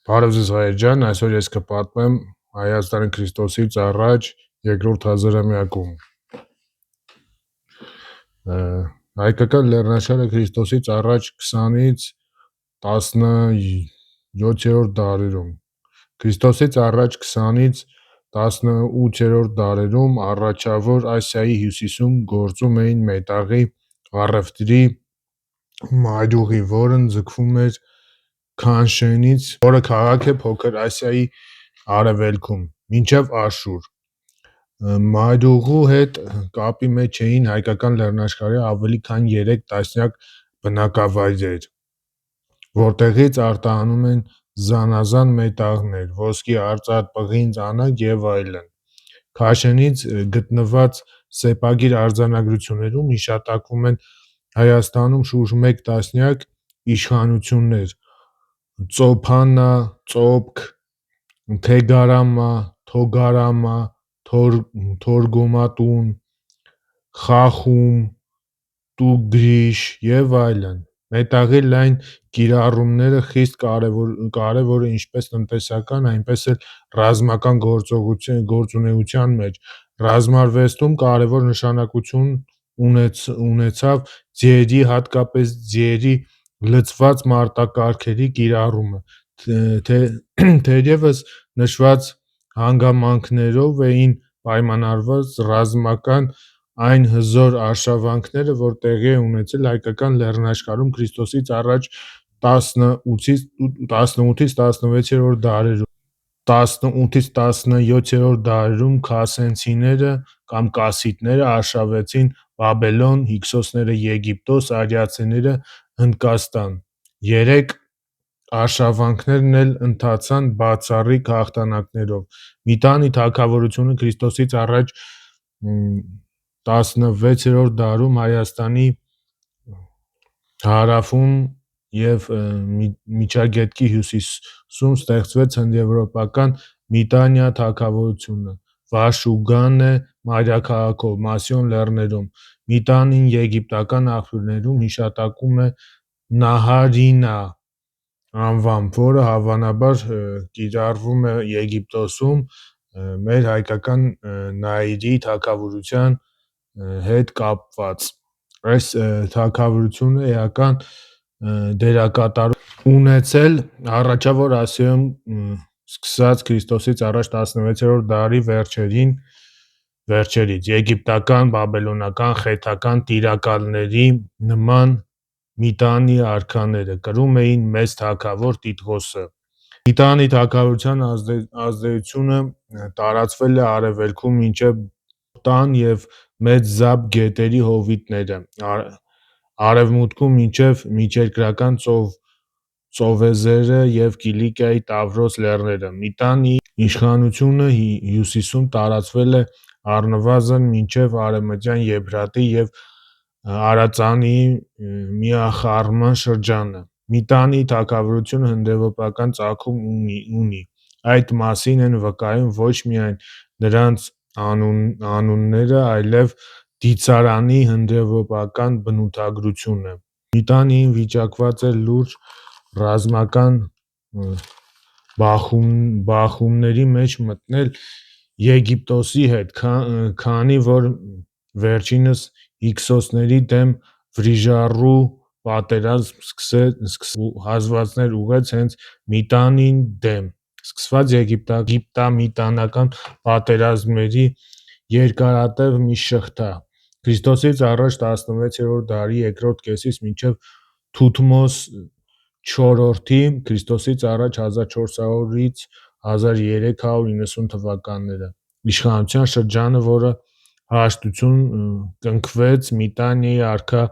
Բարև ձեզ հայեր ջան, այսօր ես կպատմեմ Հայաստանի Քրիստոսից առաջ երկրորդ հազարամյակում։ Հայկական լեռնաշարը Քրիստոսից առաջ 20-ից 17-րդ դարերում, Քրիստոսից առաջ 20-ից 18-րդ դարերում առաջավոր Ասիայի հյուսիսում գործում էին մետաղի առևտրի մայրուղի, որն ձգվում էր Քանշենից, որը քաղաք է Փոքր Ասիայի արևելքում, մինչև Աշուր։ Մայրուղու հետ կապի մեջ էին հայկական լեռնաշխարհի ավելի քան 3 տասնյակ բնակավայրեր, որտեղից արտահանում են զանազան մետաղներ, ոսկի, արծաթ, պղինձ, անագ եւ այլն։ Քաշենից գտնված սեպագիր արձանագրություններում հիշատակվում են Հայաստանում շուրջ 1 տասնյակ իշխանություններ՝ Ծոփանա, Ծոփք, Թեգարամա, Թոգարամա, Թորգոմատուն, Խախում, Տուգրիշ եւ այլն։ Մետաղի լայն կիրառումները խիստ կարևոր է ինչպես տնտեսական, այնպես էլ ռազմական գործունեության մեջ։ Ռազմարվեստում կարևոր նշանակություն ունեցավ ձիերի, հատկապես ձիերի լցված մարտակառքերի կիրառումը, թերևս նշված հանգամանքներով էին պայմանավորված ռազմական այն հզոր արշավանքները, որ տեղի է ունեցել հայկական լեռնաշխարհում Քրիստոսից առաջ 18-ից 16-րդ դարերում։ 18-ից 17-րդ դարերում քասենցիները կամ կասիտները արշավեցին Բաբելոն, հիքսոսները Եգիպտոս, արիացիները Հնդկաստան։ Երեք արշավանքներն էլ ընթացան բացառիկ հաղթանակներով։ Միտանի թագավորությունը Քրիստոսից առաջ 16-րդ դարում Հայաստանի հարավում եւ Միջագետքի հյուսիսում ստեղծվեց հնդեվրոպական Միտանիա թագավորությունը, Վաշուգանե մայրաքաղաքով, Մասյոն լեռներում։ Միտանին եգիպտական աղբյուրներում հիշատակվում է Նահարինա անվամբ, որը հավանաբար կիրառվում է Եգիպտոսում մեր հայկական Նայիրի թագավորության հետ կապված։ Այս թագավորությունը էական դերակատարում ունեցել Առաջավոր Ասիայում սկսած Քրիստոսից առաջ 16-րդ դարի վերջերից եգիպտական, բաբելոնական, խեթական տիրակալների նման Միտանի արքաները կրում էին մեծ թագավոր Տիտղոսը։ Միտանի թագավորության ազդեցությունը տարածվել է արևելքում մինչև Բոհտան եւ Մեծ Զաբ գետերի հովիտները, արևմուտքում մինչև միջերկրական ծովեզերը եւ Կիլիկիայի Տավրոս լեռները։ Միտանի իշխանությունը հյուսիսում տարածվել է առնվազն մինչև արևմտյան Եփրատի եւ Արածանի միախառնման շրջանը։ Միտանի թագավորությունը հնդեվրոպական ծագում ունի։ Այդ մասին են վկայում ոչ միայն նրանց անունները, այլև դիցարանի հնդեվրոպական բնութագրությունը։ Միտանին վիճակված էր լուրջ ռազմական բախումների մեջ մտնել Եգիպտոսի հետ, քանի որ վերջինս հիքսոսների դեմ վրիժառու պատերազմ սկսեց ու հազվադներ ուղղեց հենց Միտանին դեմ։ Սկսված եգիպտամիտանական պատերազմների երկարատև մի շղթա։ Քրիստոսից առաջ 16-րդ դարի երկրորդ կեսից մինչև Թութմոս IV-ի Քրիստոսից առաջ 1400-ից 1390 թվականները իշխանության շրջանը, որը հաշտություն կնքվեց Միտանիայի արքա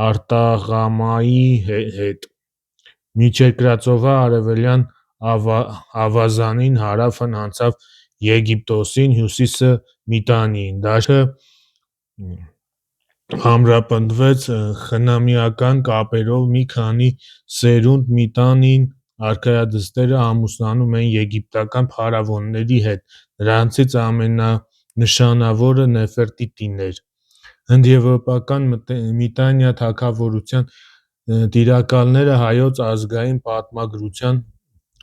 Արտաղամայի հետ։ Միջերկրածովա արևելյան ավազանին, հարավն անցավ Եգիպտոսին, հյուսիսը Միտանիին։ Դաշտը ամրապնդվեց խնամիական կապերով, մի քանի սերունդ Միտանին արքայադստերը ամուսնանում էին եգիպտական փարավոնների հետ, նրանցից ամենանշանավորը Նեֆերտիտին էր։ Հնդեվրոպական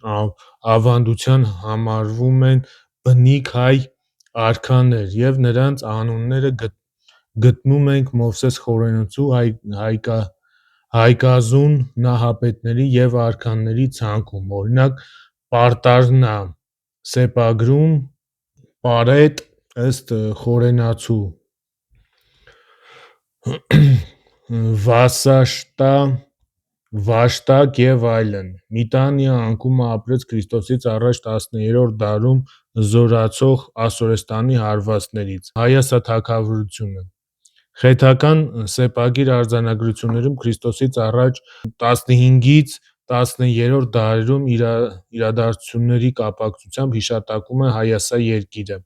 ավանդության համարվում են բնիկ հայ արքաներ, և նրանց անունները գտնում ենք Մովսես խորհրդանոցու, Հայկազուն նահապետների և արքաների ցանկում, օրինակ Պարտարնա սեպագրում, Պարետ ըստ խորենացու, Վաշտակ և այլն։ Միտանիա անկումը ապրեց Քրիստոսից առաջ 10-րդ դարում զորացող Ասորստանի հարվածներից։ Հայասա թագավորությունը Խեթական սեպագիր արձանագրություններում Քրիստոսից առաջ 15-ից 10-րդ դարերում իրադարձությունների կապակցությամբ հիշատակվում է Հայասա երկիրը։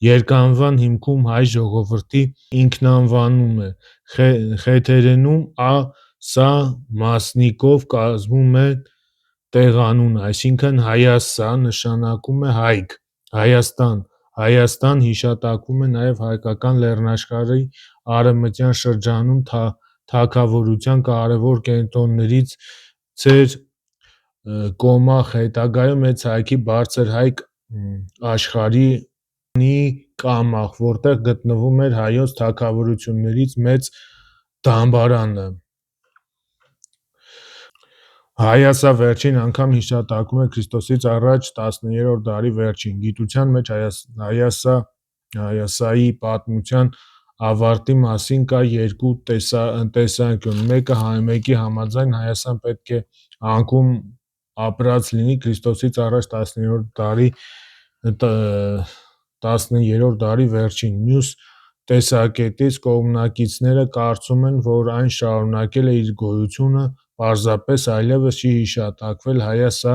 Երգանվան հիմքում հայ ժողովրդի ինքնանվանում է։ Խեթերենում սա մասնիկով կազմում է տեղանուն, այսինքն Հայասա նշանակում է հայք, Հայաստան։ Հայաստան հիշատակվում է նաև հայկական լեռնաշխարհի արևմտյան շրջանում թագավորության կարևոր կենտրոններից էր Կոմախ, հետագայում Մեծ հայքի բարձր հայք աշխարհի կամախ, որտեղ գտնվում էր հայոց թագավորություններից մեծ դամբարանը։ Հայասա վերջին անգամ հիշատակվում է Քրիստոսից առաջ 10-րդ դարի վերջին։ Գիտության մեջ Հայասայի պատմության ավարտի մասին կա երկու տեսանկյուն։ Մեկի համաձայն Հայասան պետք է անկում ապրած լինի Քրիստոսից առաջ 10-րդ դարի վերջին։ Մյուս տեսակետից կողմնակիցները կարծում են, որ այն շարունակել է իր գոյությունը, պարզապես այլևս չի հիշատակվել Հայասա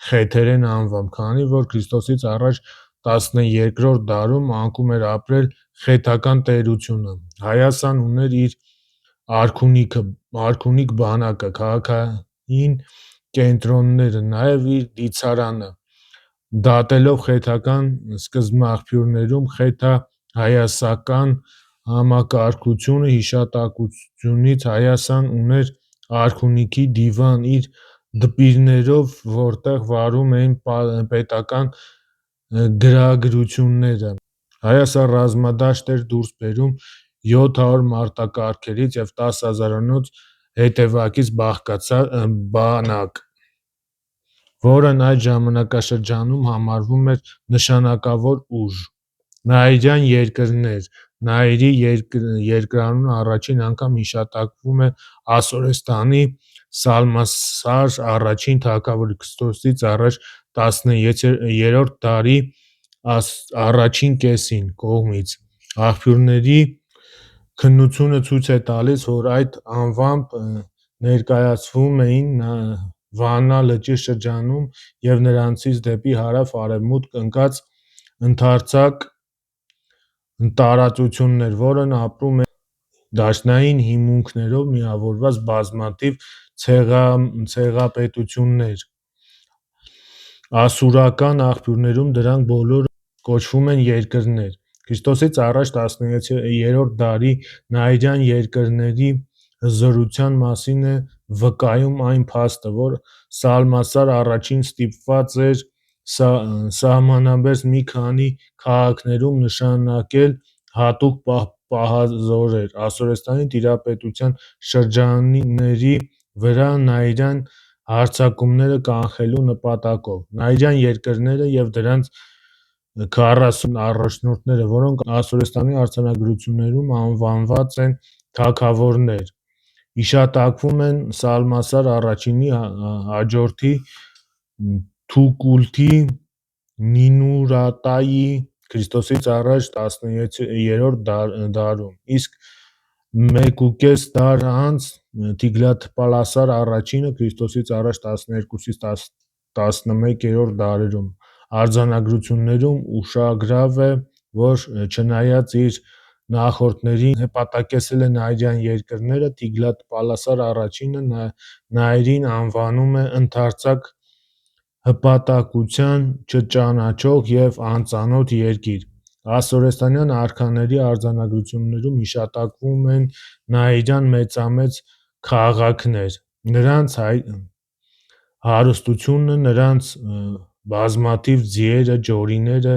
խեթերեն անվամբ, քանի որ Քրիստոսից առաջ 12-րդ դարում անկում էր ապրել խեթական տերությունը։ Հայասան ուներ իր արքունիք բանակը, քաղաքային կենտրոնները, նաև իր դիցարանը։ Դատելով խեթական սկզբնաղբյուրներում խեթա-հայասական համակարգությունը հիշատակությունից Հայասան ուներ արքունիքի դիվան իր դպիրներով, որտեղ վարում էին պետական գրագրությունները։ Հայասա ռազմադաշտ էր դուրս բերում 700 մարտակառքերից և 10,000-անոց հետևակից բանակ, որն այդ ժամանակաշրջանում համարվում էր նշանակավոր ուժ։ Նայիրյան երկրներ Նաիրի երկրանունը առաջին անգամ հիշատակվում է Ասորստանի Սալմանասար I թագավորի Քրիստոսից առաջ 10-րդ դարի առաջին կեսին կողմից։ Աղբյուրների քննությունը ցույց է տալիս, որ այդ անվամբ ներկայացվում էին Վանա լճի շրջանում և նրանցից դեպի հարավ-արևմուտք ընկած ընդարձակ տարածություններ, որն ապրում էին դաշնային հիմունքներով միավորված բազմաթիվ ցեղապետություններ։ Ասորական աղբյուրներում դրանք բոլորը կոչվում են երկրներ։ Քրիստոսից առաջ 10-րդ դարի Նաիրյան երկրների հզորության մասին է վկայում այն փաստը, որ Սալմանասար I-ին ստիպված էր սահմանամերձ մի քանի քաղաքներում նշանակել հատուկ պահազորեր Ասորստանի տիրապետության շրջանների վրա նայիրյան հարձակումները կանխելու նպատակով։ Նայիրյան երկրները և դրանց 40 առաջնորդները, որոնք Ասորստանի արձանագրություններում անվանված են թագավորներ, հիշատակվում են Սալմանասար I-ի հաջորդի Թուկուլթի Նինուրատայի Քրիստոսից առաջ 10-րդ դարում, իսկ 1,5 դար անց Թիգլաթ-Պալասար I-ը Քրիստոսից առաջ 12-ից 11-րդ դարերում։ Արձանագրություններում ուշագրավ է, որ չնայած իր նախորդներին նպատակեցել է նայիրյան երկրները, Թիգլաթ-Պալասար I-ը Նաիրին անվանում է ընդարձակ, հպատակության չճանաչող և անծանոթ երկիր։ Ասորստանյան արքաների արձանագրություններում հիշատակվում են նայիրյան մեծամեծ քաղաքներ։ Նրանց հարստությունը, նրանց բազմաթիվ ձիերը, ջորիները,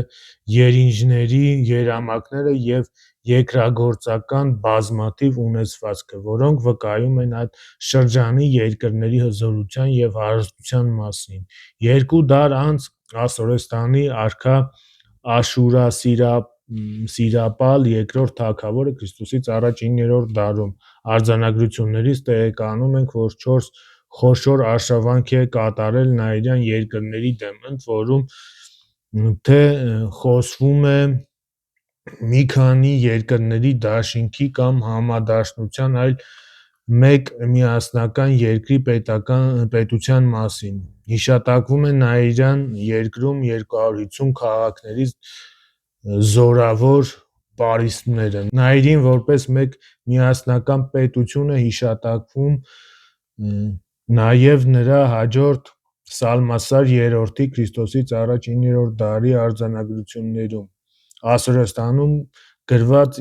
երինջների երամակները և երկրագործական բազմաթիվ ունեցվածքը, որոնք վկայում են այդ շրջանի երկրների հզորության և հարստության մասին։ Երկու դար անց Ասորեստանի արքա Աշուրասիրապալ II թագավորը Ք.ա. 9-րդ դարում արձանագրություններից տեղեկանում ենք, որ 4 խոշոր արշավանք է կատարել նայիրյան երկրների դեմ, ընդ որում թե խոսվում է մի քանի երկրների դաշինքի կամ համադաշնության, այլ մեկ միասնական երկրի պետության մասին։ Հիշատակվում է նայիրյան երկրում 250 քաղաքներից զորավոր պարիսպները։ Նայիրին որպես մեկ միասնական պետություն է հիշատակվում նաև նրա հաջորդ Սալմասար III-ի Ք.ա. 9-րդ դարի արձանագրություններում։ Ասորեստանում գրված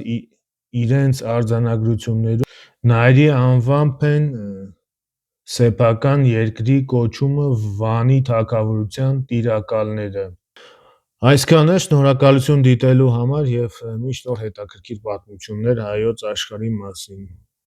իրենց արձանագրություններում Նայիրի անվամբ են սեփական երկրի կոչում Վանի թագավորության տիրակալները։ Այսքանը, շնորհակալություն դիտելու համար և միշտ օր հետաքրքիր պատմություններ հայոց աշխարհի մասին։